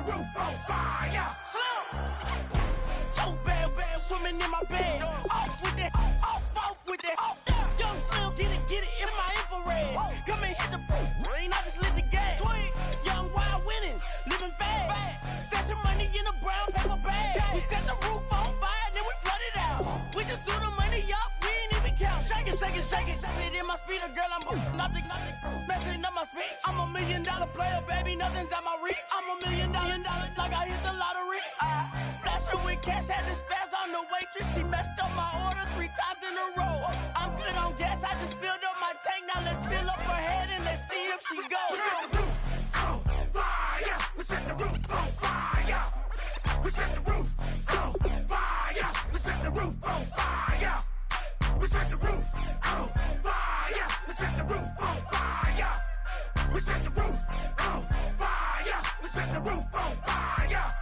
the roof on fire. So bad, swimming in my bed. Off with that, off with that. Young Slim, get it in my infrared. Come and hit the brain, I just lit the gas. Young wild winning, living fast. Stashing money in a brown paper bag. We set the roof on fire, then we flood it out. We just threw the money up, we ain't even count. Shake it. It in my speeder, girl, I'm nothing, messing up my speech. I'm $1 million player, baby, nothing's at my reach. I'm $1 million, like I hit the lottery. Splash her with cash, had to spaz on the waitress. She messed up my order 3 times in a row. I'm good on gas, I just filled up my tank. Now let's fill up her head and let's see if she goes. We set the roof on fire. We set the roof on fire. We set the roof on fire. We set the roof on fire. We set the roof on fire. We set the roof on fire. We set the roof on fire. We set the roof on fire.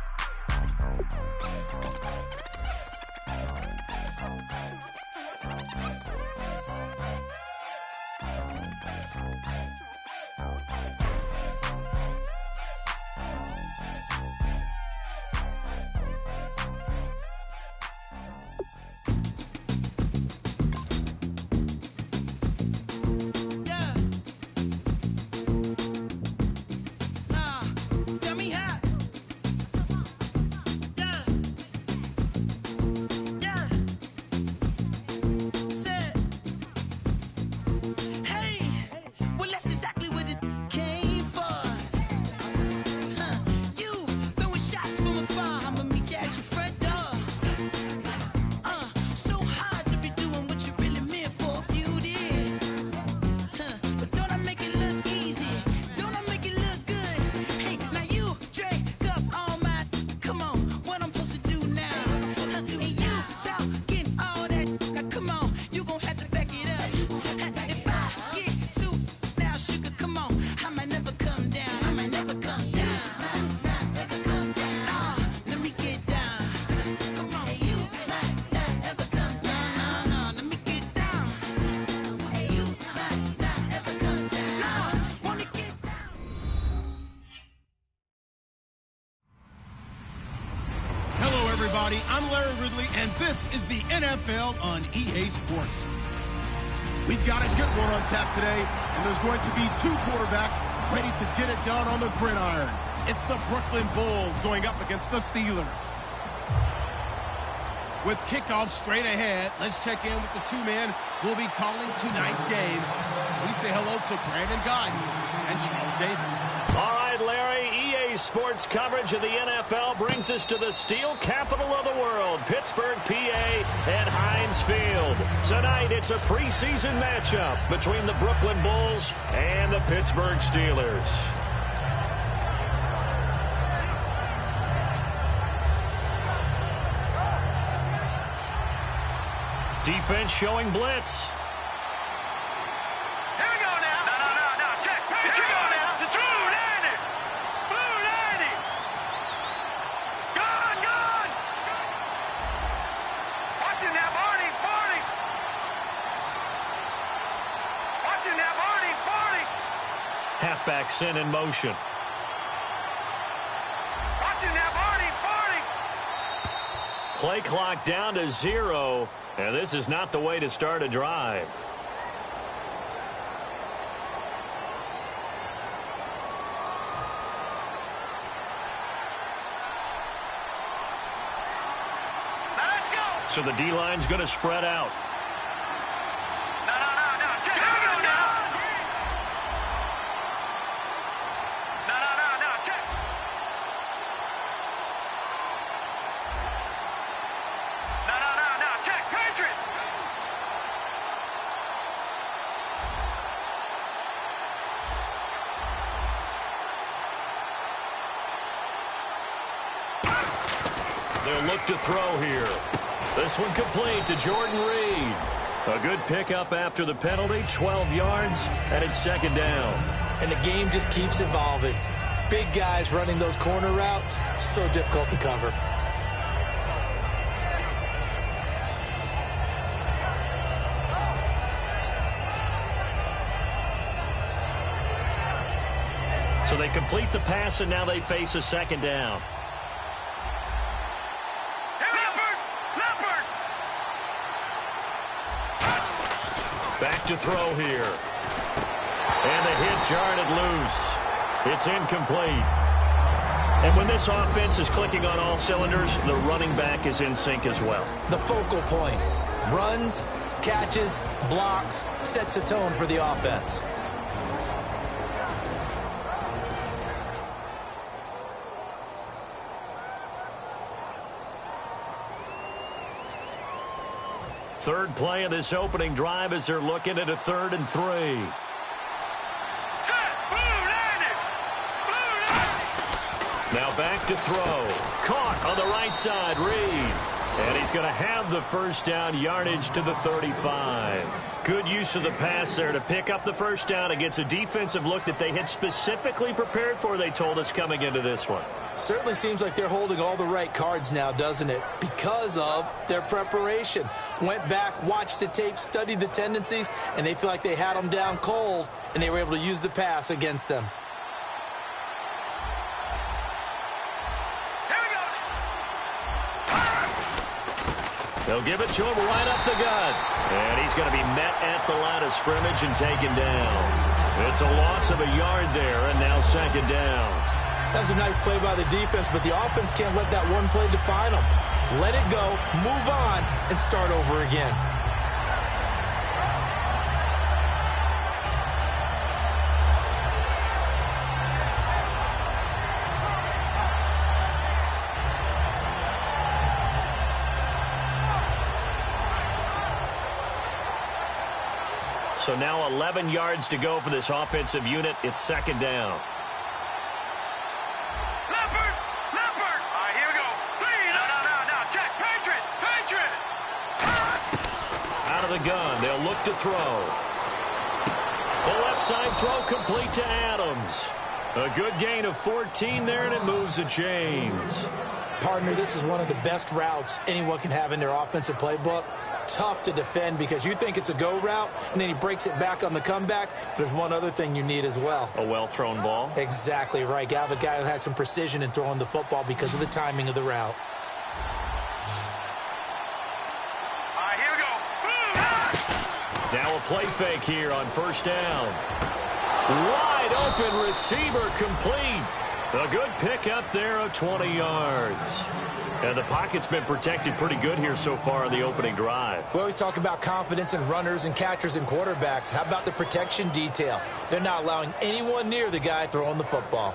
I'm Larry Ridley, and this is the NFL on EA Sports. We've got a good one on tap today, and there's going to be 2 quarterbacks ready to get it done on the gridiron. It's the Brooklyn Bulls going up against the Steelers. With kickoff straight ahead, let's check in with the 2 men who will be calling tonight's game. So we say hello to Brandon Guyton and Charles Davis. All right, Larry, EA Sports coverage of the NFL brings us to the steel capital of the world, Pittsburgh, PA, and Heinz Field. Tonight, it's a preseason matchup between the Brooklyn Bulls and the Pittsburgh Steelers. Defense showing blitz. Here we go now. No. Check. Here we go now. To Blue 90. Gone. Watching that, Barney. Watching that, Barney. Halfback sent in motion. Watching that, Barney. Play clock down to 0. And this is not the way to start a drive. Now let's go. So the D-line's going to spread out. No. Check. Here we go now. No. Check. No. Check. Patriot. They'll look to throw here. This one complete to Jordan Reed. A good pickup after the penalty, 12 yards, and it's 2nd down. And the game just keeps evolving. Big guys running those corner routes, so difficult to cover. So they complete the pass, and now they face a second down. Back to throw here. And the hit jarred loose. It's incomplete. And when this offense is clicking on all cylinders, the running back is in sync as well. The focal point. Runs, catches, blocks, sets a tone for the offense. Third play of this opening drive as they're looking at a 3rd and 3. Now back to throw. Caught on the right side, Reed. And he's going to have the first down, yardage to the 35. Good use of the pass there to pick up the first down against a defensive look that they had specifically prepared for, they told us, coming into this one. Certainly seems like they're holding all the right cards now, doesn't it? Because of their preparation. Went back, watched the tape, studied the tendencies, and they feel like they had them down cold, and they were able to use the pass against them. They'll give it to him right up the gut. And he's going to be met at the line of scrimmage and taken down. It's a loss of a yard there, and now second down. That was a nice play by the defense, but the offense can't let that one play define them. Let it go, move on, and start over again. So now 11 yards to go for this offensive unit. It's second down. Leopard! Leopard! All right, here we go. Three! No. Check. Patriot! Out of the gun. They'll look to throw. The left side throw complete to Adams. A good gain of 14 there, and it moves the chains. Partner, this is one of the best routes anyone can have in their offensive playbook. Tough to defend because you think it's a go route, and then he breaks it back on the comeback. There's one other thing you need as well. A well-thrown ball? Exactly right. You have a guy who has some precision in throwing the football because of the timing of the route. All right, here we go. Now a play fake here on first down. Wide open receiver complete. A good pickup there of 20 yards. And the pocket's been protected pretty good here so far in the opening drive. We always talk about confidence in runners and catchers and quarterbacks. How about the protection detail? They're not allowing anyone near the guy throwing the football.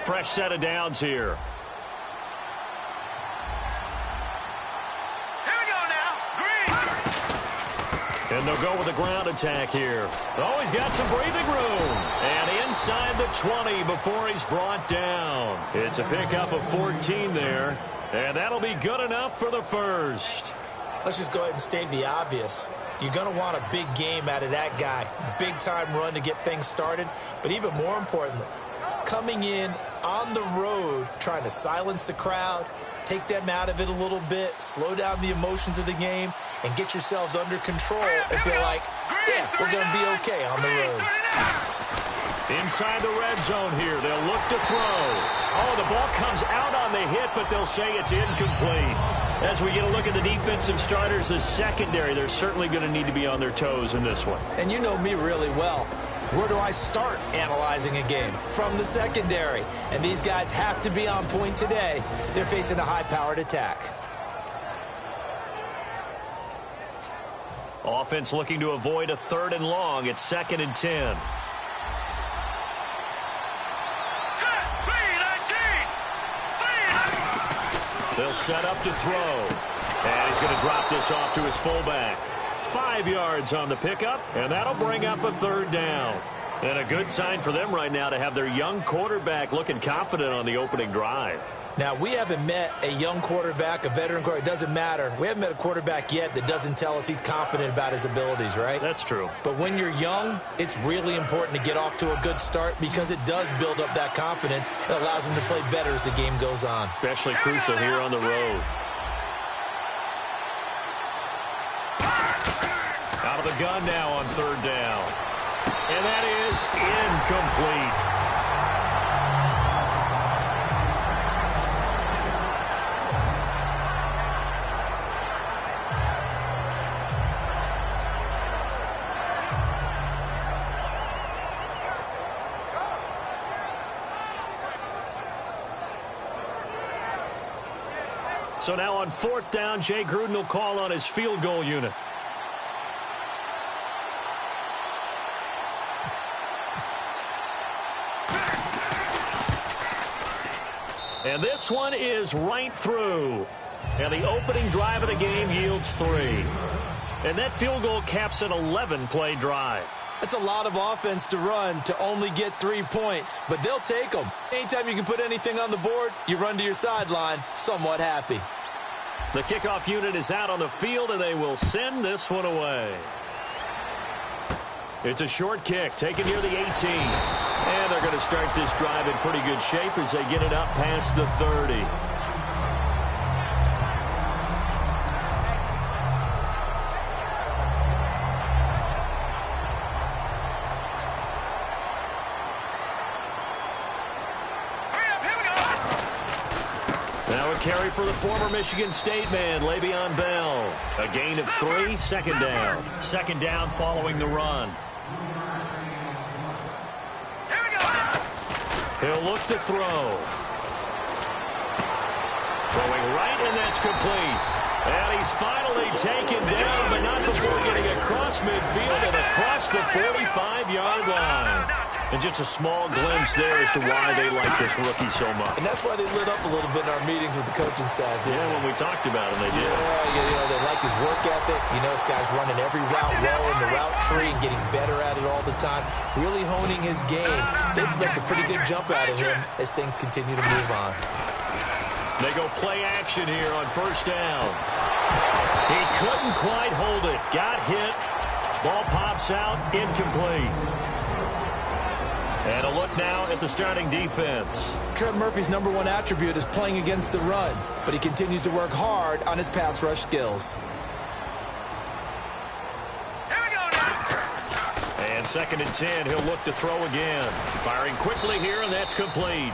Fresh set of downs here. And they'll go with a ground attack here. Oh, he's got some breathing room. And inside the 20 before he's brought down. It's a pickup of 14 there. And that'll be good enough for the first. Let's just go ahead and state the obvious. You're going to want a big game out of that guy. Big-time run to get things started. But even more importantly, coming in on the road, trying to silence the crowd, take them out of it a little bit, slow down the emotions of the game, and get yourselves under control and feel like, yeah, we're going to be okay on the road. Inside the red zone here, they'll look to throw. Oh, the ball comes out on the hit, but they'll say it's incomplete. As we get a look at the defensive starters, the secondary, they're certainly going to need to be on their toes in this one. And you know me really well. Where do I start analyzing a game? From the secondary. And these guys have to be on point today. They're facing a high-powered attack. Offense looking to avoid a 3rd and long. It's 2nd and 10. They'll set up to throw. And he's going to drop this off to his fullback. 5 yards on the pickup, and that'll bring up a 3rd down. And a good sign for them right now to have their young quarterback looking confident on the opening drive. Now, we haven't met a young quarterback, a veteran quarterback. It doesn't matter. We haven't met a quarterback yet that doesn't tell us he's confident about his abilities, right? That's true. But when you're young, it's really important to get off to a good start because it does build up that confidence. It allows him to play better as the game goes on. Especially crucial here on the road. Out of the gun run now on third down. And that is incomplete. So now on fourth down, Jay Gruden will call on his field goal unit. And this one is right through. And the opening drive of the game yields 3. And that field goal caps an 11-play drive. That's a lot of offense to run to only get 3 points, but they'll take them. Anytime you can put anything on the board, you run to your sideline somewhat happy. The kickoff unit is out on the field, and they will send this one away. It's a short kick taken near the 18. And they're going to start this drive in pretty good shape as they get it up past the 30. Carry for the former Michigan State man, Le'Veon Bell. A gain of 3, second down. Second down following the run. Here we go. He'll look to throw. Throwing right, and that's complete. And he's finally taken down, but not before getting across midfield and across the 45-yard line. And just a small glimpse there as to why they like this rookie so much. And that's why they lit up a little bit in our meetings with the coaching staff, didn't they? When we talked about him, they did. Yeah, they like his work ethic. You know, this guy's running every route well in the route tree and getting better at it all the time, really honing his game. They expect a pretty good jump out of him as things continue to move on. They go play action here on first down. He couldn't quite hold it. Got hit. Ball pops out. Incomplete. And a look now at the starting defense. Trent Murphy's #1 attribute is playing against the run, but he continues to work hard on his pass rush skills. Here we go now. And second and 10, he'll look to throw again. Firing quickly here, and that's complete.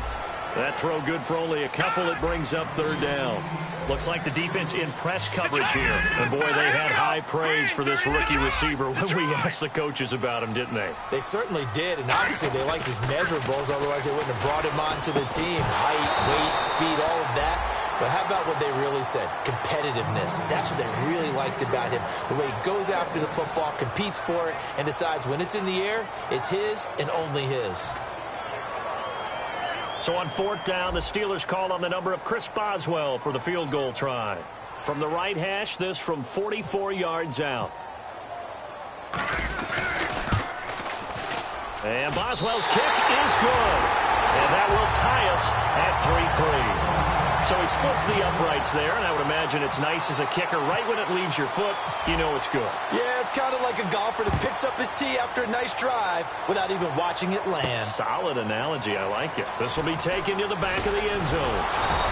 That throw good for only a couple. It brings up third down. Looks like the defense in press coverage here. And, boy, they had high praise for this rookie receiver when we asked the coaches about him, didn't they? They certainly did, and obviously they liked his measurables. Otherwise, they wouldn't have brought him onto the team. Height, weight, speed, all of that. But how about what they really said? Competitiveness. That's what they really liked about him. The way he goes after the football, competes for it, and decides when it's in the air, it's his and only his. So on fourth down, the Steelers call on the number of Chris Boswell for the field goal try. From the right hash, this from 44 yards out. And Boswell's kick is good. And that will tie us at 3-3. So he splits the uprights there, and I would imagine it's nice as a kicker. Right when it leaves your foot, you know it's good. Yeah, it's kind of like a golfer that picks up his tee after a nice drive without even watching it land. Solid analogy. I like it. This will be taken to the back of the end zone.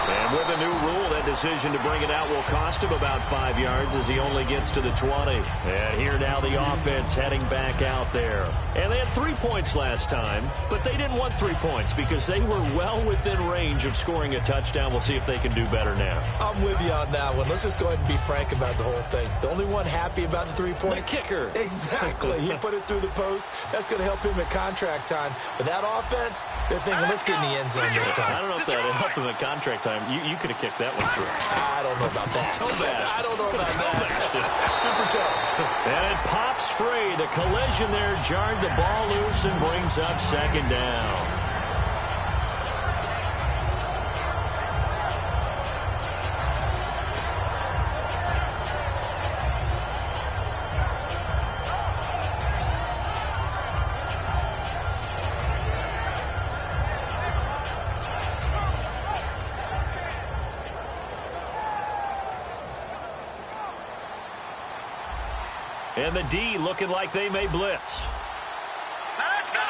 And with a new rule, that decision to bring it out will cost him about 5 yards as he only gets to the 20. And here now the offense heading back out there. And they had 3 points last time, but they didn't want 3 points because they were well within range of scoring a touchdown. We'll see if they can do better now. I'm with you on that one. Let's just go ahead and be frank about the whole thing. The only one happy about the 3-point? The kicker. Exactly. He put it through the post. That's going to help him at contract time. But that offense, they're thinking, let's get in the end zone this time. I don't know if that helped him at contract time. You could have kicked that one through. I don't know about that. I don't know about that. Super toe. And it pops free. The collision there jarred the ball loose and brings up second down. And the D looking like they may blitz. Let's go.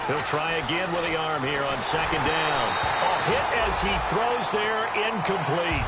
He'll try again with the arm here on second down. A hit as he throws there, incomplete.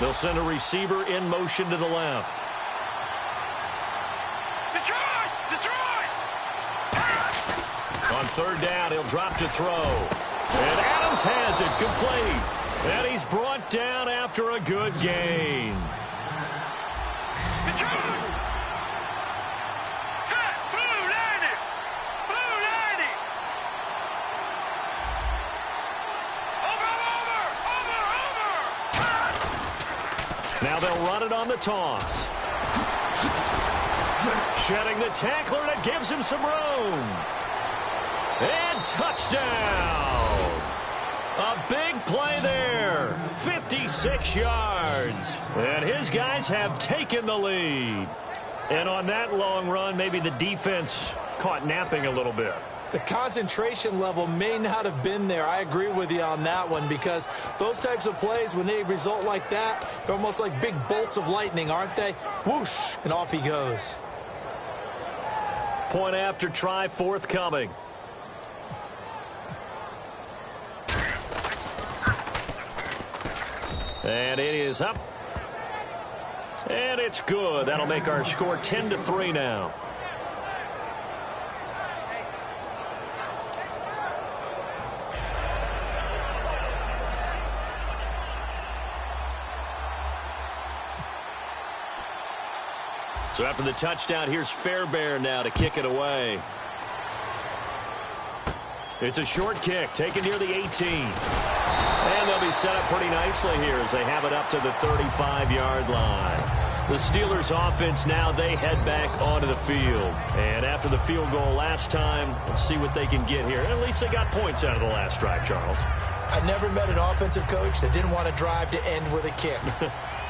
They'll send a receiver in motion to the left. Detroit! On third down, he'll drop to throw. And Adams has it, complete. And he's brought down after a good gain. Detroit! Set! Blue 90! Blue 90! Over! Now they'll run it on the toss. Shedding the tackler, and it gives him some room. And touchdown! A big play there. 56 yards. And his guys have taken the lead. And on that long run, maybe the defense caught napping a little bit. The concentration level may not have been there. I agree with you on that one, because those types of plays, when they result like that, they're almost like big bolts of lightning, aren't they? Whoosh, and off he goes. Point after try forthcoming. And it is up. And it's good. That'll make our score 10-3 now. So after the touchdown, here's Fairbairn now to kick it away. It's a short kick, taken near the 18. And they'll be set up pretty nicely here as they have it up to the 35-yard line. The Steelers offense now, they head back onto the field. And after the field goal last time, we'll see what they can get here. At least they got points out of the last drive, Charles. I never met an offensive coach that didn't want to drive to end with a kick.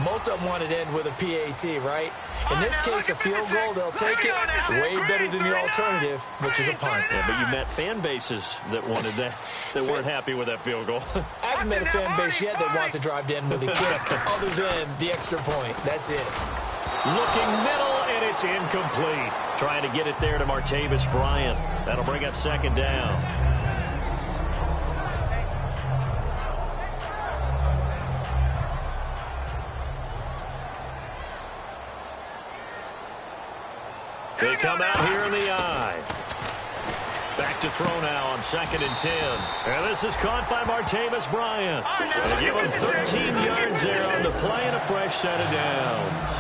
Most of them wanted to end with a PAT, right? In this case, a field goal, they'll take it. Way better than the alternative, which is a punt. Yeah, but you met fan bases that wanted that, that weren't happy with that field goal. I haven't met a fan base yet that wants to drive to end with a kick, other than the extra point. That's it. Looking middle, and it's incomplete. Trying to get it there to Martavis Bryant. That'll bring up second down. They come out here in the eye. Back to throw now on 2nd and 10. And this is caught by Martavis Bryant. They give him 13 yards there on the play and a fresh set of downs.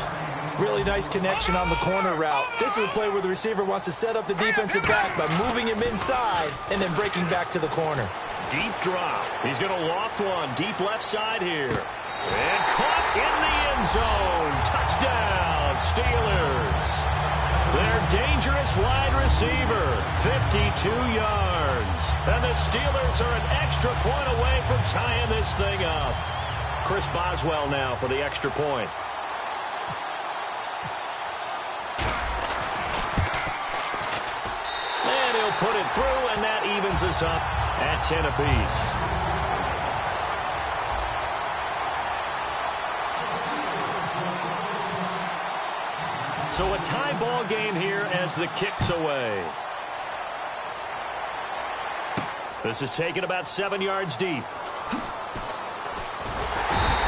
Really nice connection on the corner route. This is a play where the receiver wants to set up the defensive back by moving him inside and then breaking back to the corner. Deep drop. He's going to loft one deep left side here. And caught in the end zone. Touchdown, Steelers. Their dangerous wide receiver, 52 yards. And the Steelers are an extra point away from tying this thing up. Chris Boswell now for the extra point. And he'll put it through, and that evens us up at 10 apiece. So a tie ball game here as the kick's away. This is taken about 7 yards deep.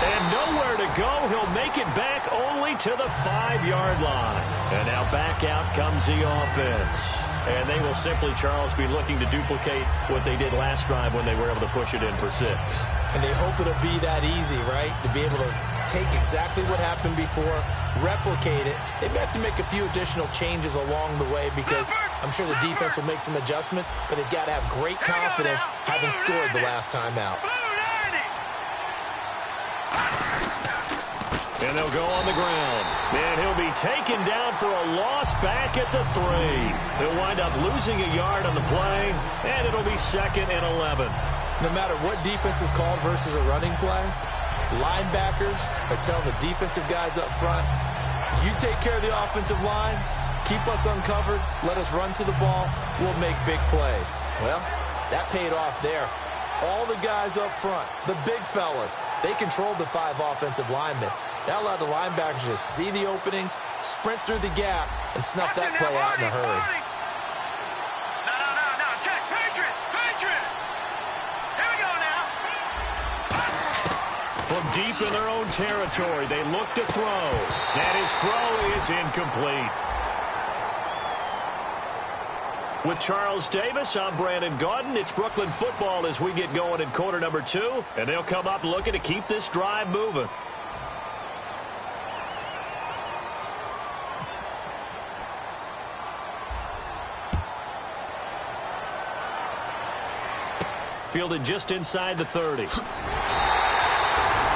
And nowhere to go. He'll make it back only to the 5-yard line. And now back out comes the offense. And they will simply, Charles, be looking to duplicate what they did last drive when they were able to push it in for 6. And they hope it'll be that easy, right? To be able to take exactly what happened before, replicate it. They may have to make a few additional changes along the way because I'm sure the defense will make some adjustments, but they've got to have great confidence having scored the last time out. And they'll go on the ground. And he'll be taken down for a loss back at the 3. He'll wind up losing a yard on the play, and it'll be 2nd and 11. No matter what defense is called versus a running play, linebackers are telling the defensive guys up front, you take care of the offensive line, keep us uncovered, let us run to the ball, we'll make big plays. Well, that paid off there. All the guys up front, the big fellas, they controlled the 5 offensive linemen. That allowed the linebackers to see the openings, sprint through the gap, and snuff that play out in a hurry. No. Check. Patriot. Here we go now. From deep in their own territory. They look to throw. And his throw is incomplete. With Charles Davis, I'm Brandon Gaudin. It's Brooklyn football as we get going in quarter number 2. And they'll come up looking to keep this drive moving. Fielded just inside the 30.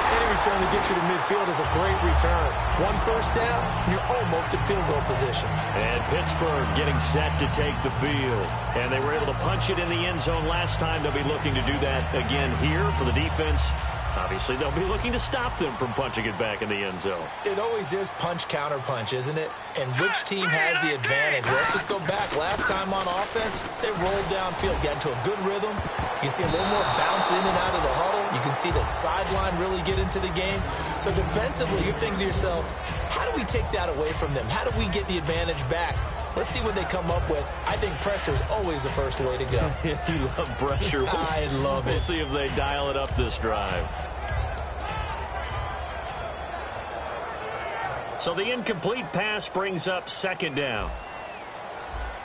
Any return to get you to midfield is a great return. One first down, you're almost in field goal position. And Pittsburgh getting set to take the field. And they were able to punch it in the end zone last time. They'll be looking to do that again here for the defense. Obviously, they'll be looking to stop them from punching it back in the end zone. It always is punch-counter-punch, isn't it? And which team has the advantage? Let's just go back. Last time on offense, they rolled downfield, got into a good rhythm. You can see a little more bounce in and out of the huddle. You can see the sideline really get into the game. So defensively, you're thinking to yourself, how do we take that away from them? How do we get the advantage back? Let's see what they come up with. I think pressure is always the first way to go. You love pressure. I love it. We'll see if they dial it up this drive. So the incomplete pass brings up second down.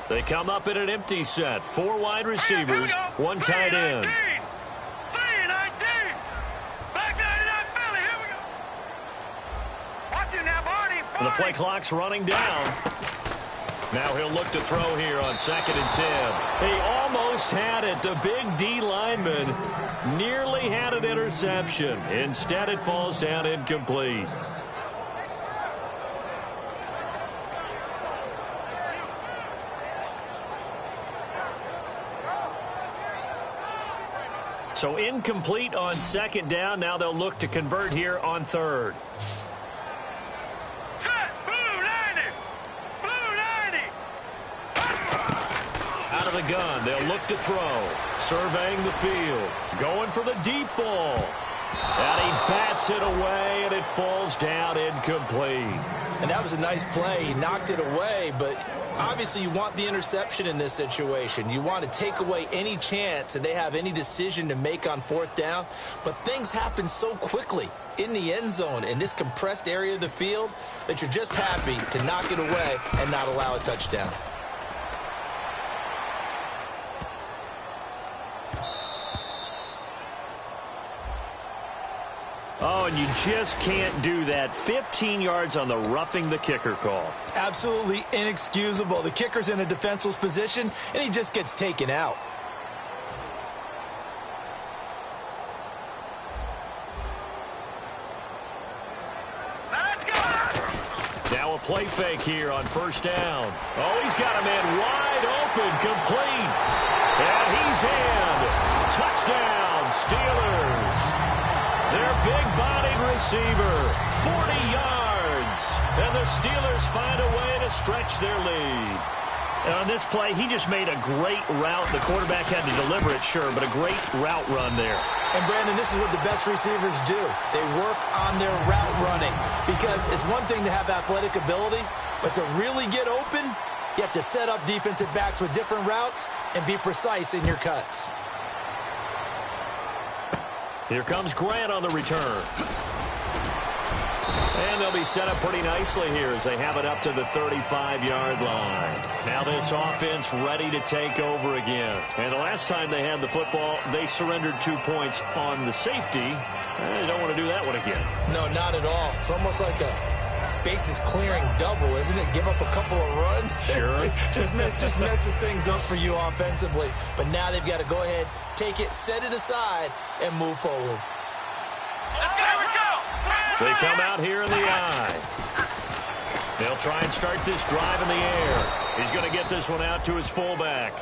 They come up in an empty set. 4 wide receivers, 1 tight end. 3-19. Back 99 Philly. Here we go. Watch it now, Barney. And the play clock's running down. Now he'll look to throw here on 2nd and 10. He almost had it. The big D lineman nearly had an interception. Instead, it falls down incomplete. So incomplete on 2nd down. Now they'll look to convert here on 3rd. Set. Blue 90. Blue 90. Out of the gun. They'll look to throw. Surveying the field. Going for the deep ball. And he bats it away, and it falls down incomplete. And that was a nice play. He knocked it away, but obviously you want the interception in this situation. You want to take away any chance that they have any decision to make on 4th down. But things happen so quickly in the end zone in this compressed area of the field that you're just happy to knock it away and not allow a touchdown. Oh, and you just can't do that. 15 yards on the roughing the kicker call. Absolutely inexcusable. The kicker's in a defenseless position, and he just gets taken out. Let's go. Now a play fake here on 1st down. Oh, he's got a man wide open, complete. And he's in. Touchdown, Steelers. Their big-bodied receiver, 40 yards. And the Steelers find a way to stretch their lead. And on this play, he just made a great route. The quarterback had to deliver it, sure, but a great route run there. And, Brandon, this is what the best receivers do. They work on their route running because it's one thing to have athletic ability, but to really get open, you have to set up defensive backs with different routes and be precise in your cuts. Here comes Grant on the return. And they'll be set up pretty nicely here as they have it up to the 35-yard line. Now this offense ready to take over again. And the last time they had the football, they surrendered 2 points on the safety. They don't want to do that one again. No, not at all. It's almost like a bases clearing double, isn't it? Give up a couple of runs. Sure. just messes things up for you offensively. But now they've got to go ahead, take it, set it aside, and move forward. They come out here in the I. They'll try and start this drive in the air. He's going to get this one out to his fullback.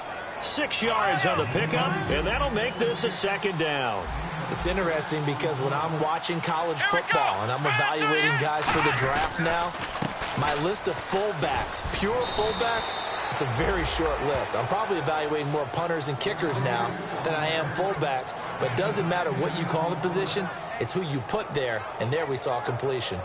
6 yards on the pickup, and that'll make this a 2nd down. It's interesting because when I'm watching college football and I'm evaluating guys for the draft now, my list of fullbacks, pure fullbacks, it's a very short list. I'm probably evaluating more punters and kickers now than I am fullbacks, but it doesn't matter what you call the position, it's who you put there, and there we saw completion.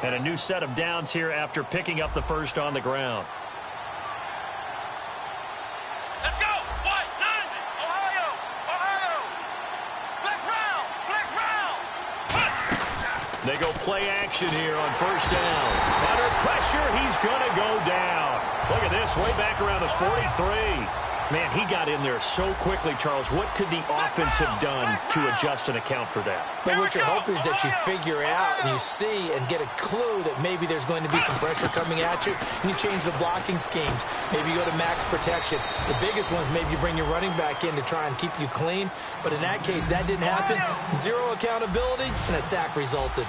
And a new set of downs here after picking up the first on the ground. Let's go. They go play action here on first down. Under pressure, he's going to go down. Look at this, way back around the 43. Man, he got in there so quickly, Charles. What could the offense have done to adjust and account for that? But what you're hoping is that you figure out and you see and get a clue that maybe there's going to be some pressure coming at you, and you change the blocking schemes. Maybe you go to max protection. The biggest one is maybe you bring your running back in to try and keep you clean. But in that case, that didn't happen. Zero accountability, and a sack resulted.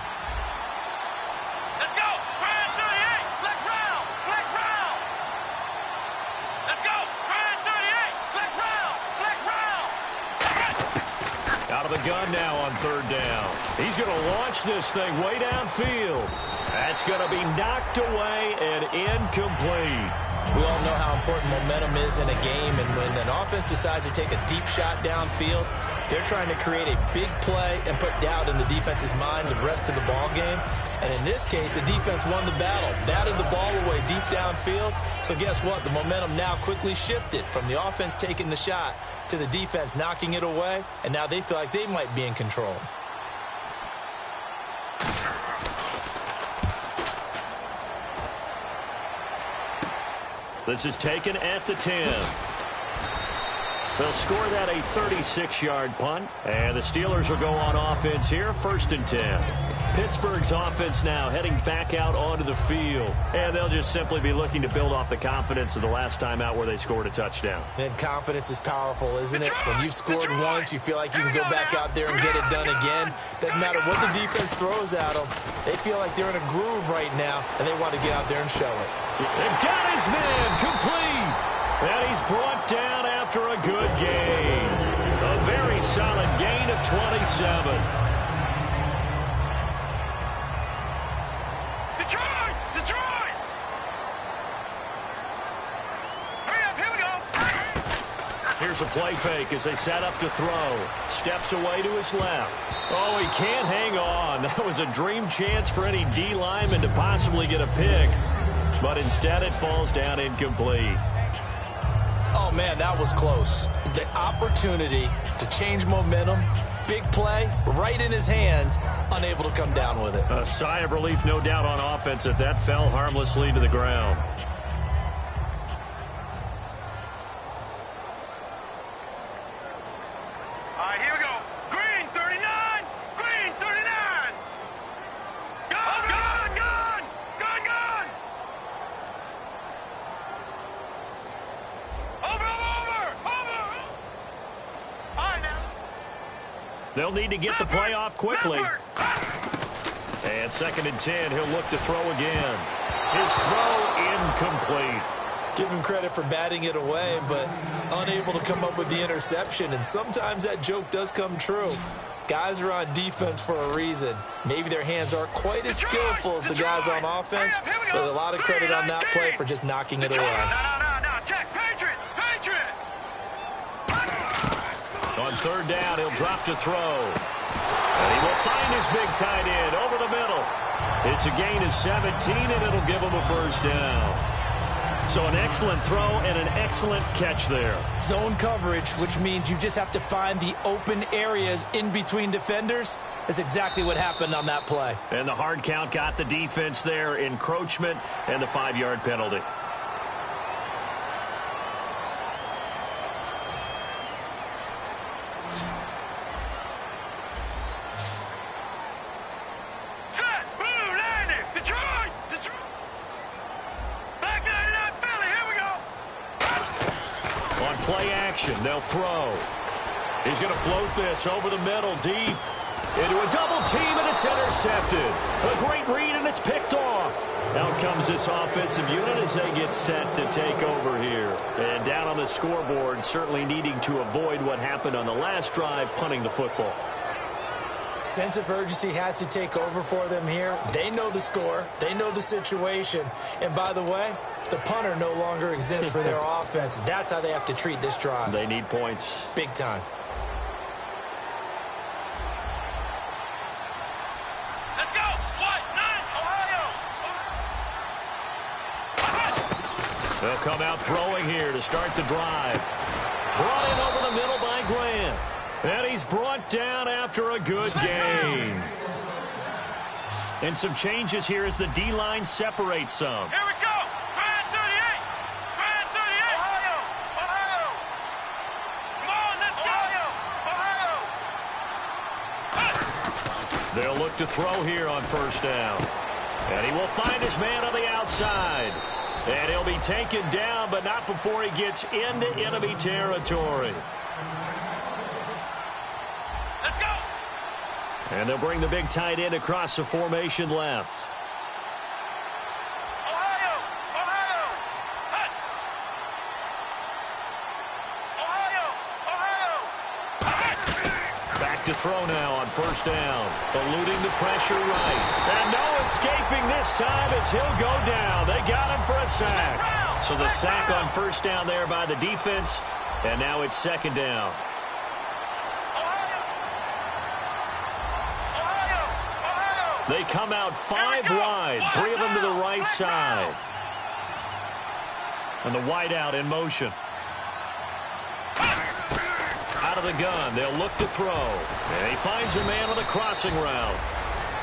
Let's go! Grand 38! Flex round! Flex round! Let's go! Grand 38! Flex round! Flex round! Out of the gun now on third down. He's going to launch this thing way downfield. That's going to be knocked away and incomplete. We all know how important momentum is in a game, and when an offense decides to take a deep shot downfield, they're trying to create a big play and put doubt in the defense's mind the rest of the ball game. And in this case, the defense won the battle, batted the ball away deep downfield. So guess what? The momentum now quickly shifted from the offense taking the shot to the defense knocking it away, and now they feel like they might be in control. This is taken at the 10. They'll score that a 36-yard punt, and the Steelers will go on offense here, 1st and 10. Pittsburgh's offense now heading back out onto the field, and they'll just simply be looking to build off the confidence of the last time out where they scored a touchdown. And confidence is powerful, isn't it? When you've scored once, you feel like you can go back out there and get it done again. Doesn't matter what the defense throws at them. They feel like they're in a groove right now, and they want to get out there and show it. They've got his man complete, and he's brought down after a good gain. A very solid gain of 27. Detroit! Detroit! Hurry up, here we go! Here's a play fake as they set up to throw. Steps away to his left. Oh, he can't hang on. That was a dream chance for any D lineman to possibly get a pick. But instead it falls down incomplete. Oh, man, that was close. The opportunity to change momentum, big play, right in his hands, unable to come down with it. A sigh of relief, no doubt, on offense that that fell harmlessly to the ground. All right, here we go. Green 39! Green 39! Gun, gun, gun! Gun, gun! Over! All right, now. They'll need to get the play off quickly. And 2nd and 10, he'll look to throw again. His throw incomplete. Give him credit for batting it away, but unable to come up with the interception. And sometimes that joke does come true. Guys are on defense for a reason. Maybe their hands aren't quite as skillful as the guys on offense, but a lot of credit on that play for just knocking it away. No. Check. Patriot. On 3rd down, he'll drop to throw. And he will find his big tight end over the middle. It's a gain of 17, and it'll give him a 1st down. So an excellent throw and an excellent catch there. Zone coverage, which means you just have to find the open areas in between defenders. That's exactly what happened on that play. And the hard count got the defense there, encroachment, and the 5-yard penalty. Play action. They'll throw. He's going to float this over the middle, deep into a double team, and it's intercepted. A great read, and it's picked off. Out comes this offensive unit as they get set to take over here. And down on the scoreboard, certainly needing to avoid what happened on the last drive, punting the football. Sense of urgency has to take over for them here. They know the score. They know the situation. And by the way, the punter no longer exists for their offense. That's how they have to treat this drive. They need points. Big time. Let's go! What? 9, Ohio! They'll come out throwing here to start the drive. Brought in over the middle by Grant. And he's brought down after a good gain. And some changes here as the D-line separates some. Here we go. Grand 38. Grand 38. Ohio. Ohio. Come on, let's go. Ohio. They'll look to throw here on first down. And he will find his man on the outside. And he'll be taken down, but not before he gets into enemy territory. Let's go. And they'll bring the big tight end across the formation left. Ohio. Ohio. Hut. Ohio. Ohio. Back to throw now on first down. Eluding the pressure right. And no escaping this time as he'll go down. They got him for a sack. So the sack on first down there by the defense. And now it's second down. They come out 5 wide, 3 of them to the right side. And the wideout in motion. Out of the gun, they'll look to throw. And he finds a man on the crossing route.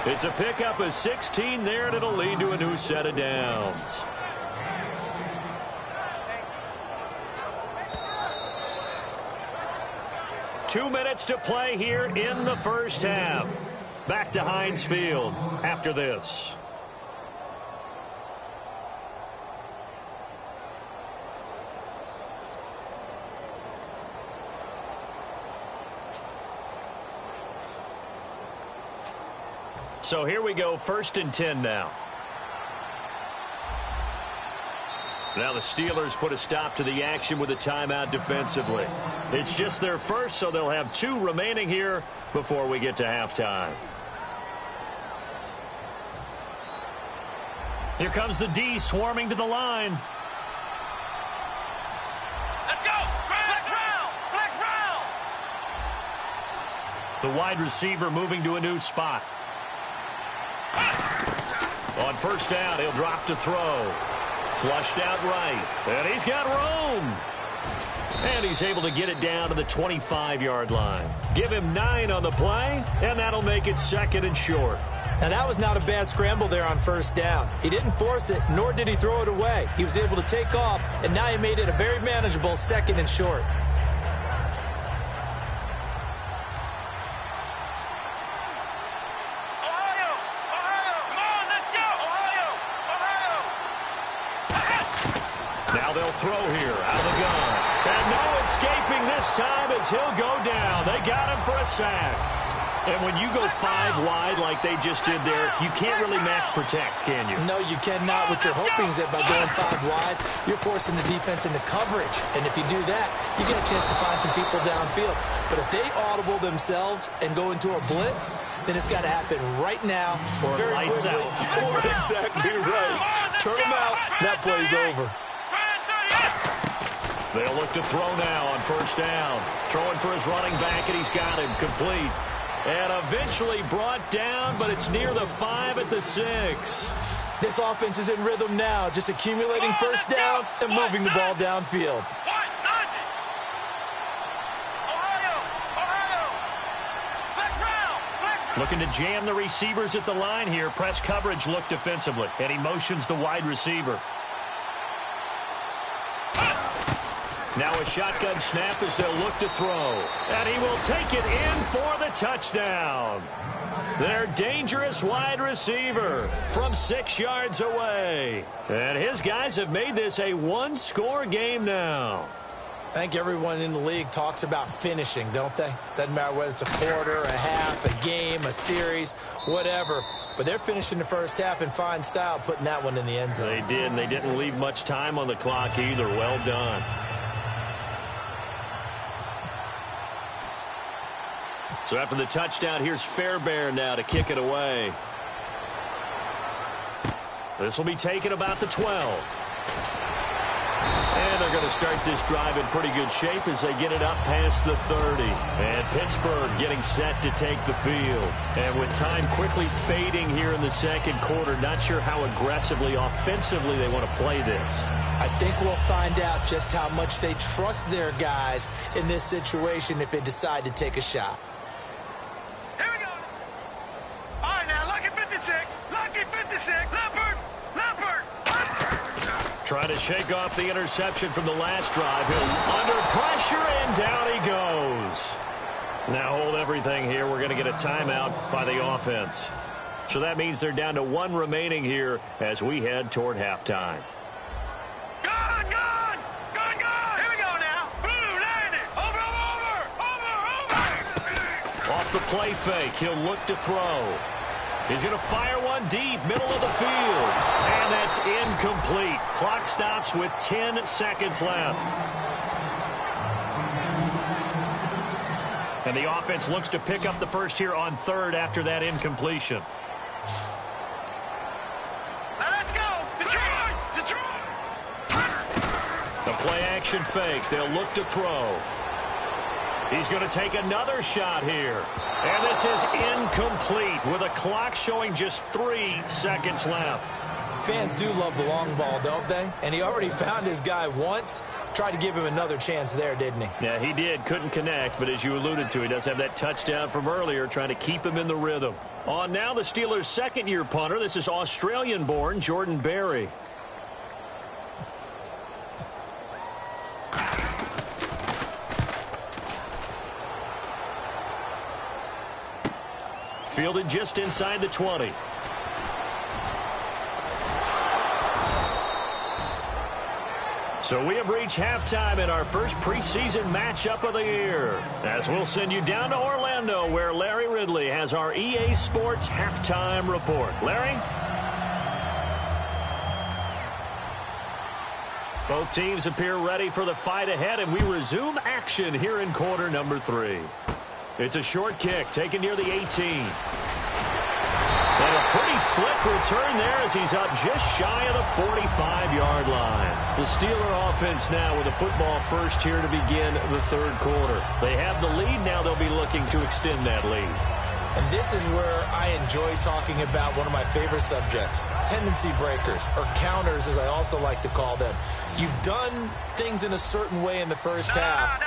It's a pickup of 16 there, and it'll lead to a new set of downs. Two minutes to play here in the first half. Back to Heinz Field after this. So here we go, 1st and 10 now. Now the Steelers put a stop to the action with a timeout defensively. It's just their first, so they'll have 2 remaining here before we get to halftime. Here comes the D swarming to the line. Let's go. Flex round. Flex round. The wide receiver moving to a new spot. On first down, he'll drop to throw. Flushed out right. And he's got room. And he's able to get it down to the 25-yard line. Give him 9 on the play, and that'll make it 2nd and short. Now, that was not a bad scramble there on first down. He didn't force it, nor did he throw it away. He was able to take off, and now he made it a very manageable 2nd and short. Ohio. Ohio. Come on, let's go. Ohio. Ohio. Now they'll throw here out of the gun. And no escaping this time as he'll go down. They got him for a sack. And when you go 5 wide like they just did there, you can't really max protect, can you? No, you cannot. What you're hoping is that by going 5 wide, you're forcing the defense into coverage. And if you do that, you get a chance to find some people downfield. But if they audible themselves and go into a blitz, then it's got to happen right now or very lights quickly. out. Or exactly right. Turn them out. That play's over. They'll look to throw now on first down. Throwing for his running back, and he's got him complete. And eventually brought down, but it's near the 5 at the 6. This offense is in rhythm now, just accumulating first downs and moving the ball downfield. Looking to jam the receivers at the line here. Press coverage look defensively, and he motions the wide receiver. Now a shotgun snap as they'll look to throw. And he will take it in for the touchdown. Their dangerous wide receiver from 6 yards away. And his guys have made this a 1-score game now. I think everyone in the league talks about finishing, don't they? Doesn't matter whether it's a quarter, a half, a game, a series, whatever. But they're finishing the first half in fine style, putting that one in the end zone. They did, and they didn't leave much time on the clock either. Well done. So after the touchdown, here's Fairbairn now to kick it away. This will be taken about the 12. And they're going to start this drive in pretty good shape as they get it up past the 30. And Pittsburgh getting set to take the field. And with time quickly fading here in the second quarter, not sure how aggressively, offensively they want to play this. I think we'll find out just how much they trust their guys in this situation if they decide to take a shot. Here we go. All right, now, look at 56. Trying to shake off the interception from the last drive. He'll under pressure, and down he goes. Now hold everything here. We're going to get a timeout by the offense. So that means they're down to 1 remaining here as we head toward halftime. Gone! Here we go now. Blue, land it. Over. Off the play fake, he'll look to throw. He's going to fire one deep, middle of the field. And that's incomplete. Clock stops with 10 seconds left. And the offense looks to pick up the first here on 3rd after that incompletion. Now let's go. Detroit. The play action fake. They'll look to throw. He's going to take another shot here. And this is incomplete with a clock showing just 3 seconds left. Fans do love the long ball, don't they? And he already found his guy once. Tried to give him another chance there, didn't he? Yeah, he did. Couldn't connect, but as you alluded to, he does have that touchdown from earlier, trying to keep him in the rhythm. On now, the Steelers' second-year punter. This is Australian-born Jordan Berry. Fielded just inside the 20. So we have reached halftime in our first preseason matchup of the year, as we'll send you down to Orlando, where Larry Ridley has our EA Sports halftime report. Larry? Both teams appear ready for the fight ahead, and we resume action here in quarter number 3. It's a short kick taken near the 18. And a pretty slick return there as he's up just shy of the 45-yard line. The Steeler offense now with a football first here to begin the 3rd quarter. They have the lead. Now they'll be looking to extend that lead. And this is where I enjoy talking about one of my favorite subjects, tendency breakers, or counters as I also like to call them. You've done things in a certain way in the first half,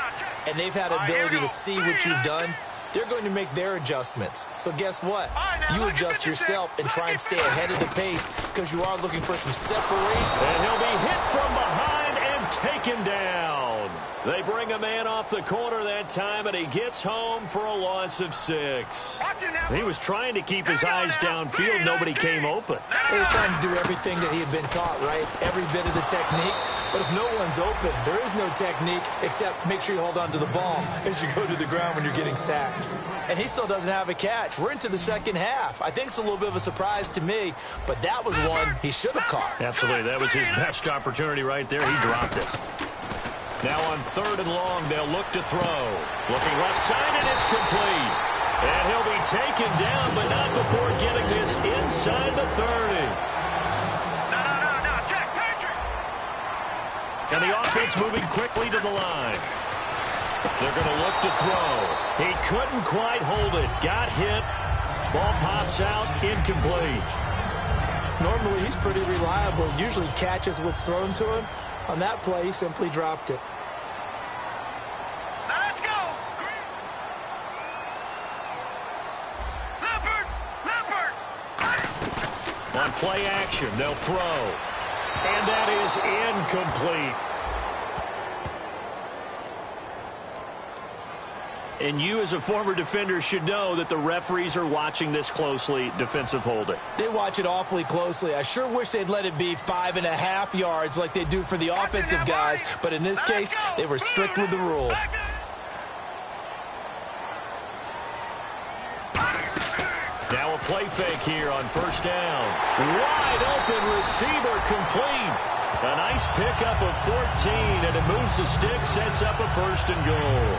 and they've had ability to see what you've done. They're going to make their adjustments. So guess what? You adjust yourself and try and stay ahead of the pace because you are looking for some separation. And he'll be hit from behind and taken down. They bring a man off the corner that time, and he gets home for a loss of 6. He was trying to keep his eyes downfield. Nobody came open. He was trying to do everything that he had been taught, right? Every bit of the technique. But if no one's open, there is no technique except make sure you hold on to the ball as you go to the ground when you're getting sacked. And he still doesn't have a catch. We're into the second half. I think it's a little bit of a surprise to me, but that was one he should have caught. Absolutely. That was his best opportunity right there. He dropped it. Now on 3rd and long, they'll look to throw. Looking left side, and it's complete. And he'll be taken down, but not before getting this inside the 30. No, Jack Patrick. And the offense moving quickly to the line. They're going to look to throw. He couldn't quite hold it. Got hit. Ball pops out. Incomplete. Normally, he's pretty reliable. Usually catches what's thrown to him. On that play, he simply dropped it. Now let's go. Leopard. On play action, they'll throw. And that is incomplete. And you, as a former defender, should know that the referees are watching this closely. Defensive holding. They watch it awfully closely. I sure wish they'd let it be 5.5 yards like they do for the offensive guys. But in this case, they were strict with the rule. Now a play fake here on 1st down. Wide open receiver complete. A nice pickup of 14, and it moves the stick, sets up a 1st and goal.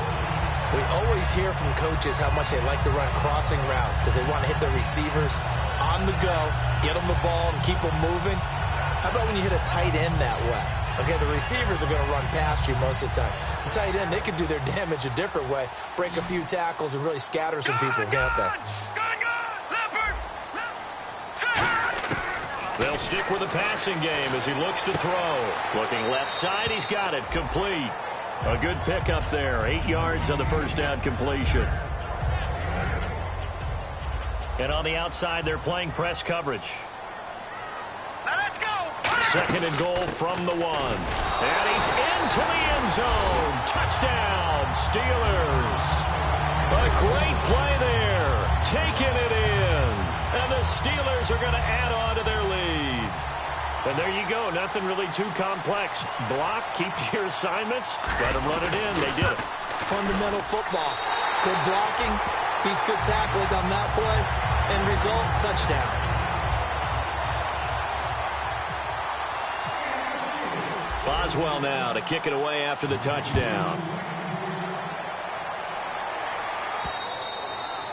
We always hear from coaches how much they like to run crossing routes because they want to hit the receivers on the go, get them the ball, and keep them moving. How about when you hit a tight end that way? Okay, the receivers are going to run past you most of the time. The tight end, they can do their damage a different way, break a few tackles, and really scatter some people, can't they? They'll stick with the passing game as he looks to throw. Looking left side, he's got it, complete. A good pickup there, 8 yards on the 1st down completion. And on the outside, they're playing press coverage. Second and goal from the 1. And he's into the end zone. Touchdown, Steelers. A great play there. Taking it in. And the Steelers are going to add on to their lead. And there you go. Nothing really too complex. Block, keep to your assignments. Let them run it in. They did it. Fundamental football. Good blocking. Beats good tackling on that play. End result, touchdown. Boswell now to kick it away after the touchdown.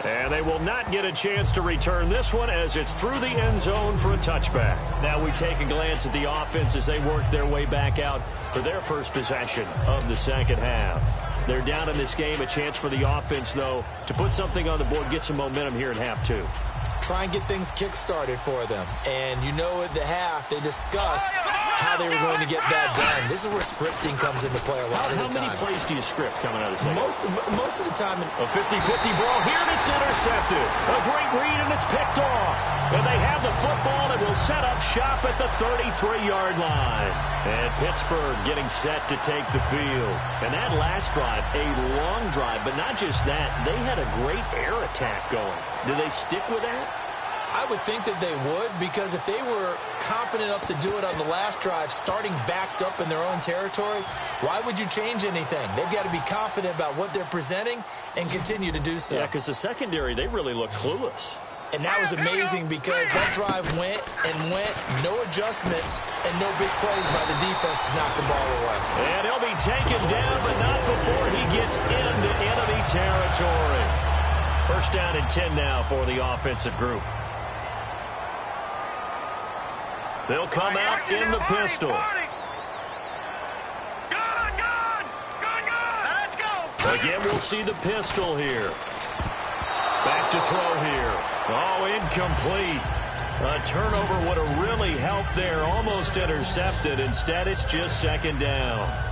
And they will not get a chance to return this one as it's through the end zone for a touchback. Now we take a glance at the offense as they work their way back out for their first possession of the second half. They're down in this game. A chance for the offense, though, to put something on the board, get some momentum here in half 2. Try and get things kick-started for them. And you know at the half, they discussed how they were going to get that done. This is where scripting comes into play a lot of the time. How many plays do you script coming out of the second? Most of the time. A 50-50 ball here, and it's intercepted. A great read, and it's picked off. And they have the football that will set up shop at the 33-yard line. And Pittsburgh getting set to take the field. And that last drive, a long drive, but not just that. They had a great air attack going. Do they stick with that? I would think that they would, because if they were confident enough to do it on the last drive, starting backed up in their own territory, why would you change anything? They've got to be confident about what they're presenting and continue to do so. Yeah, because the secondary, they really look clueless. And that was amazing because that drive went and went, no adjustments, and no big plays by the defense to knock the ball away. And he'll be taken down, but not before he gets into enemy territory. First down and 10 now for the offensive group. They'll come out in the pistol. Again, we'll see the pistol here. Back to throw here. Oh, incomplete. A turnover would have really helped there. Almost intercepted. Instead, it's just second down.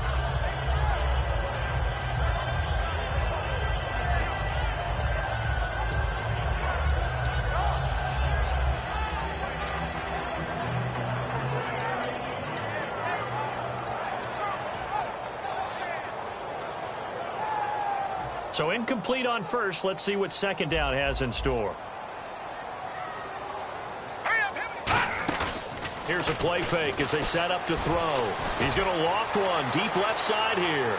So incomplete on first. Let's see what second down has in store. Here's a play fake as they set up to throw. He's going to loft one deep left side here.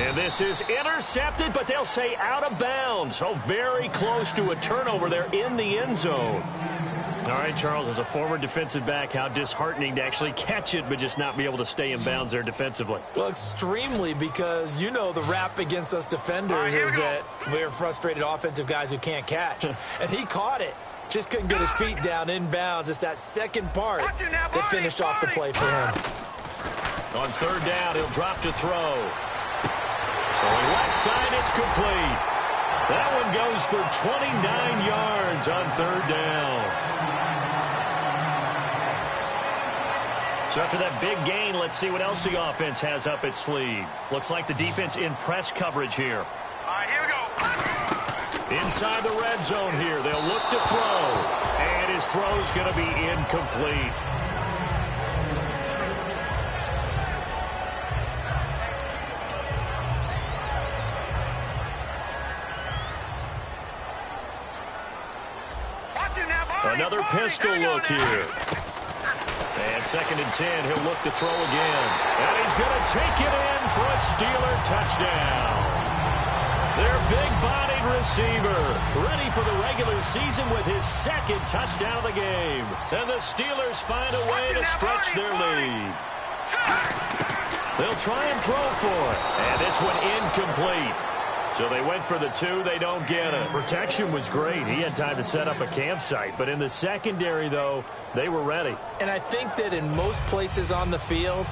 And this is intercepted, but they'll say out of bounds. So very close to a turnover there in the end zone. All right, Charles, as a former defensive back, how disheartening to actually catch it but just not be able to stay in bounds there defensively. Well, extremely, because you know the rap against us defenders is that we're frustrated offensive guys who can't catch. And he caught it. Just couldn't get his feet down in bounds. It's that second part that finished off the play for him. On third down, he'll drop to throw. Going left side, it's complete. That one goes for 29 yards on third down. So after that big gain, let's see what else the offense has up its sleeve. Looks like the defense in press coverage here. All right, here we go. Inside the red zone here, they'll look to throw. And his throw's going to be incomplete. Another pistol look here. And second and 10, he'll look to throw again. And he's going to take it in for a Steeler touchdown. Their big-bodied receiver ready for the regular season with his second touchdown of the game. And the Steelers find a way to stretch their lead. They'll try and throw for it. And this one incomplete. So they went for the two. They don't get it. Protection was great. He had time to set up a campsite. But in the secondary, though, they were ready. And I think that in most places on the field,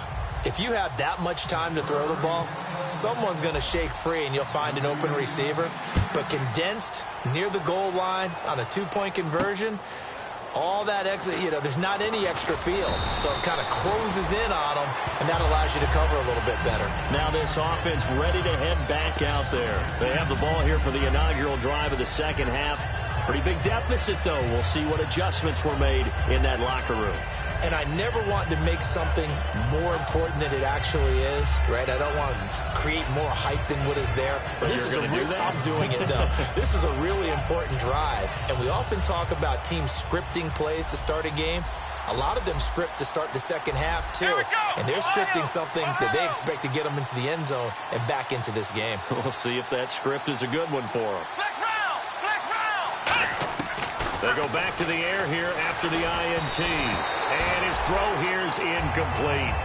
if you have that much time to throw the ball, someone's going to shake free and you'll find an open receiver. But condensed near the goal line on a two-point conversion, all that extra, there's not any extra field. So it kind of closes in on them, and that allows you to cover a little bit better. Now this offense ready to head back out there. They have the ball here for the inaugural drive of the second half. Pretty big deficit, though. We'll see what adjustments were made in that locker room. And I never want to make something more important than it actually is, right? I don't want to create more hype than what is there. But this is I'm doing it, though. This is a really important drive. And we often talk about teams scripting plays to start a game. A lot of them script to start the second half, too. And they're scripting something that they expect to get them into the end zone and back into this game. We'll see if that script is a good one for them. They go back to the air here after the INT. And his throw here is incomplete.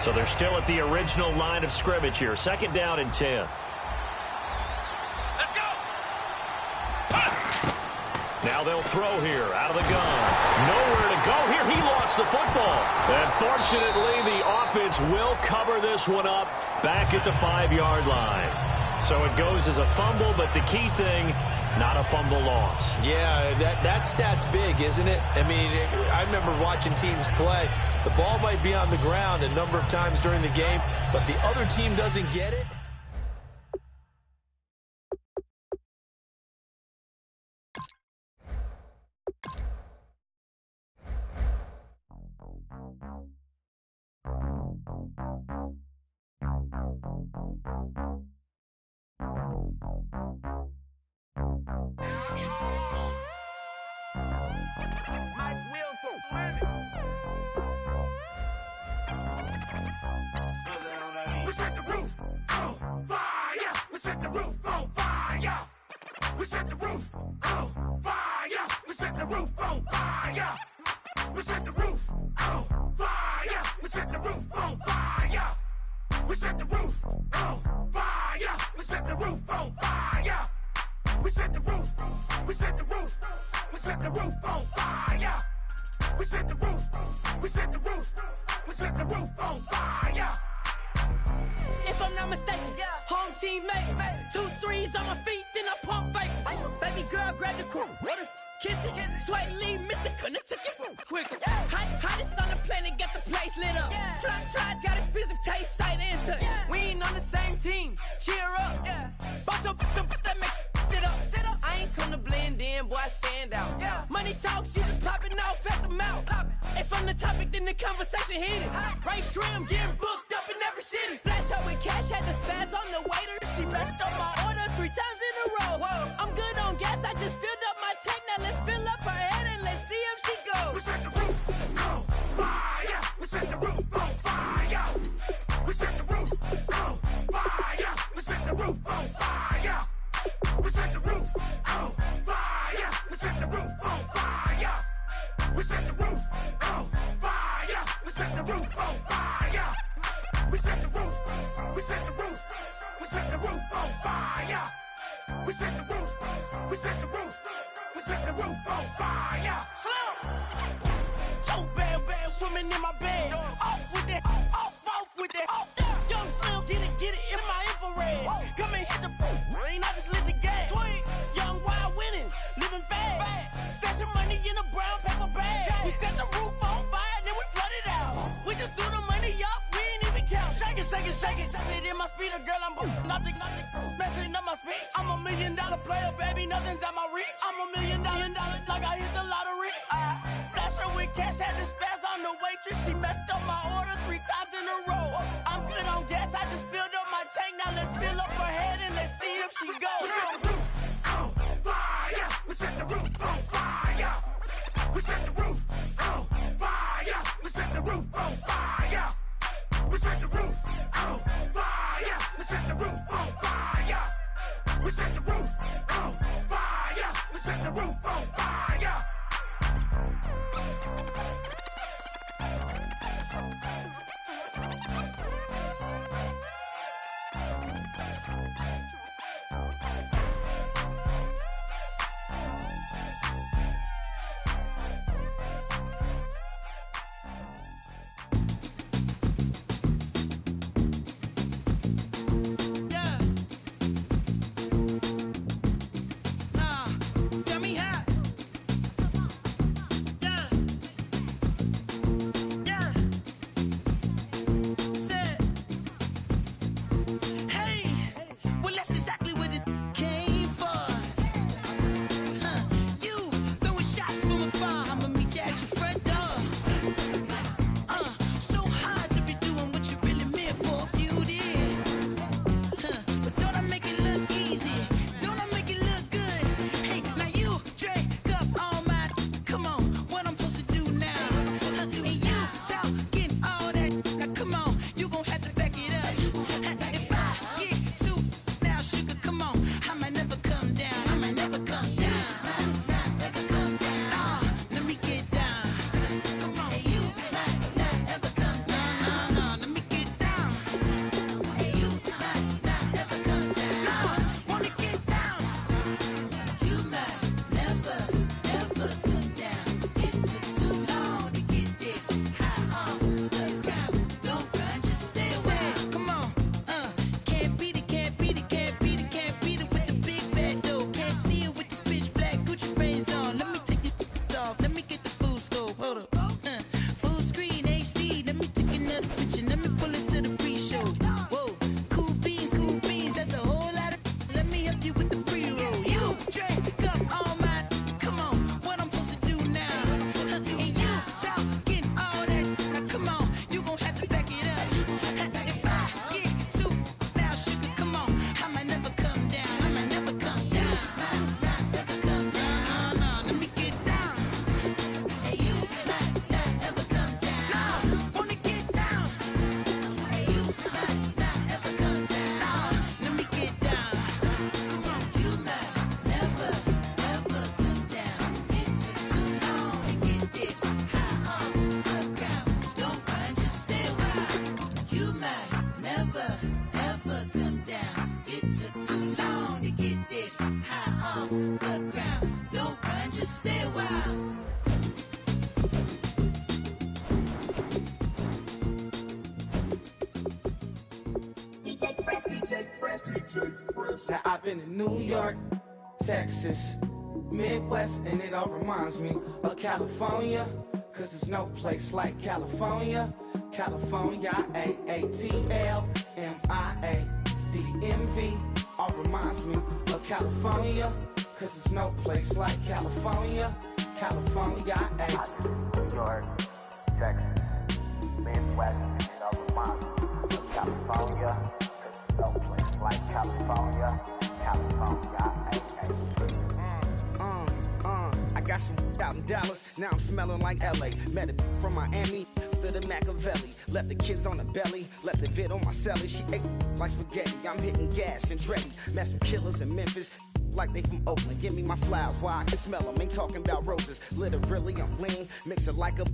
So they're still at the original line of scrimmage here. 2nd down and 10. Now they'll throw here out of the gun. Nowhere to go here. He lost the football. And fortunately, the offense will cover this one up back at the 5-yard line. So it goes as a fumble, but the key thing, not a fumble loss. Yeah, that stat's big, isn't it? I mean, I remember watching teams play. The ball might be on the ground a number of times during the game, but the other team doesn't get it. We set the roof on fire. We set the roof on fire. We set the roof on fire. We set the roof on fire. We set the roof on fire. We set the roof on fire. We set the roof on fire. We set the roof on fire. We set the roof. We set the roof. We set the roof on fire. We set the roof. We set the roof. We set the roof on fire. If I'm not mistaken, home team made it. 2 threes on my feet, then I pump fake. Baby girl, grab the crew. Kiss it. Sweat leave, Mr. Couldn't took it quicker. Hottest on the planet, got the place lit up. Fly, got expensive taste, sight into it. We ain't on the same team. Cheer up. Bunch of that make sit up. I ain't come to blend in, boy, I stand out. Money talks, you just popping off at the mouth. If I'm the topic, then the conversation heated. Right shrimp, getting booked up in every city. Splash out with cash, had the spaz on the waiter. She messed up my order 3 times in a row. I'm good on gas, I just filled up my tank. Now let's fill up her head and let's see if she goes. We set the roof on fire. We set the roof on fire. We set the roof on fire. We set the roof on fire. We set the roof on fire. We set the roof on fire. We set the roof on fire. We set the roof on fire. We set the roof. We set the roof. We set the roof on fire. We set the roof. We set the roof. We set the roof on fire. So bad, swimming in my bed. Off with it, off with it. Young Slim, get it in my infrared. Come and hit the rain, I just lit the gas. Young wild winning, living fast. Stashing money in a brown paper bag. We set the roof on fire, then we flood it out. We just threw the money up, we ain't even count. Shake it, shake it, shake it. Shake it in my speeder, girl, I'm nothing, messing up my speech. I'm $1 million player, baby, nothing's at my reach. I'm $1 million, like I hit the lottery. Splash her with cash, had the spaz on the waitress. She messed up my order 3 times in a row. I'm good on gas, I just filled up my tank. Now let's fill up her head and let's see if she goes. We set the roof on fire. We set the roof on fire. We set the roof on fire. We set the roof on fire. We set the roof on fire. We set the roof on fire. We set the roof on fire. We set the roof on fire. high off the ground. Don't run, just stay a while. Now I've been in New York, Texas, Midwest, and it all reminds me of California, cause there's no place like California. California, A-A-T-L-M-I-A-D-M-V, all reminds me of California, cause there's no place like California. California, New York, Texas, Midwest, and it all reminds me of California, cause there's no place like California. California, I got some out in Dallas, now I'm smelling like LA. Met a from Miami, to the Machiavelli. Left the kids on the belly, left the vid on my celly. She ate like spaghetti, I'm hitting gas and Dreddy. Met some killers in Memphis, like they from Oakland. Give me my flowers while I can smell them. Ain't talking about roses, literally I'm lean. Mix it like a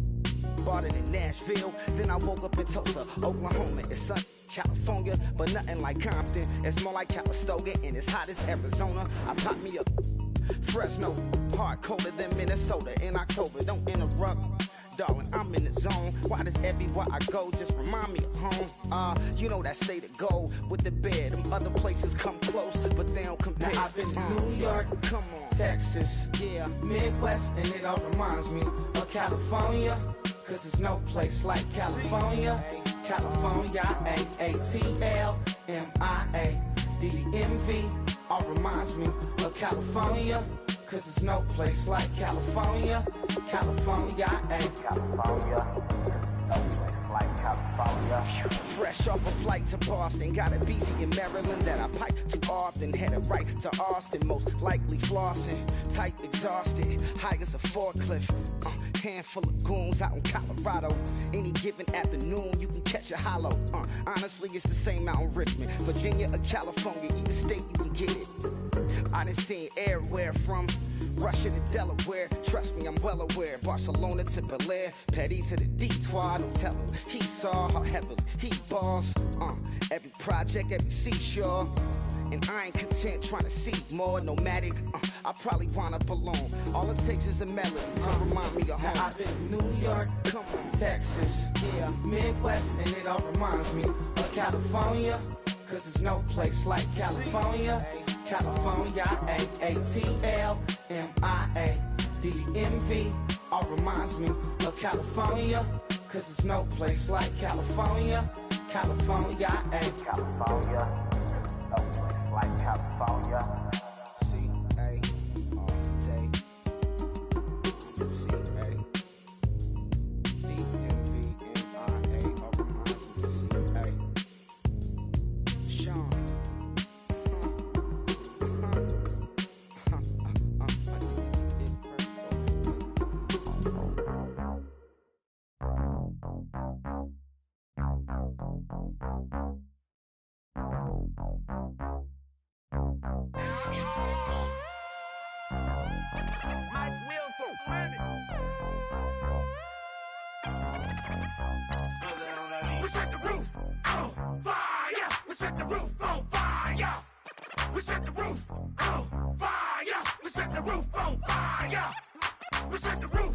bought it in Nashville. Then I woke up in Tulsa, Oklahoma. It's sun, California, but nothing like Compton. It's more like Calistoga, and it's hot as Arizona. I pop me a Fresno, hard colder than Minnesota in October. Don't interrupt, darling, I'm in the zone. Why does everywhere I go just remind me of home? You know that state to go with the bed. Them other places come close, but they don't compare. Now I've been to New York, come on, Texas, yeah, Midwest, and it all reminds me of California, cause there's no place like California. California, A-A-T-L-M-I-A-D-M-V, all reminds me of California, cause there's no place like California. California, California, no place like California. Fresh off a flight to Boston, got a BC in Maryland that I pipe too often. Headed right to Austin, most likely flossing. Tight, exhausted, high as a forklift. Handful of goons out in Colorado. Any given afternoon, you can catch a hollow. Honestly, it's the same out in Richmond, Virginia or California. Either state, you can get it. I done seen everywhere from Russia to Delaware. Trust me, I'm well aware. Barcelona to Bel Air, Petty to the Detroit. Don't tell him he saw how heavily he balls. Every project, every seashore. And I ain't content trying to see more nomadic. I probably wind up alone. All it takes is a melody to remind me of home. Now I've been to New York, come on, Texas, yeah, Midwest, and it all reminds me of California, cause there's no place like California. California, A-A-T-L-M-I-A-D-M-V, all reminds me of California, cause there's no place like California. California, California, no place like California. C-A, all day. C-A, D-M-V-M-I-A, all reminds me of C-A. Sean. We set the roof on fire. We set the roof on fire. We set the roof on fire. We set the roof on fire. We set the roof.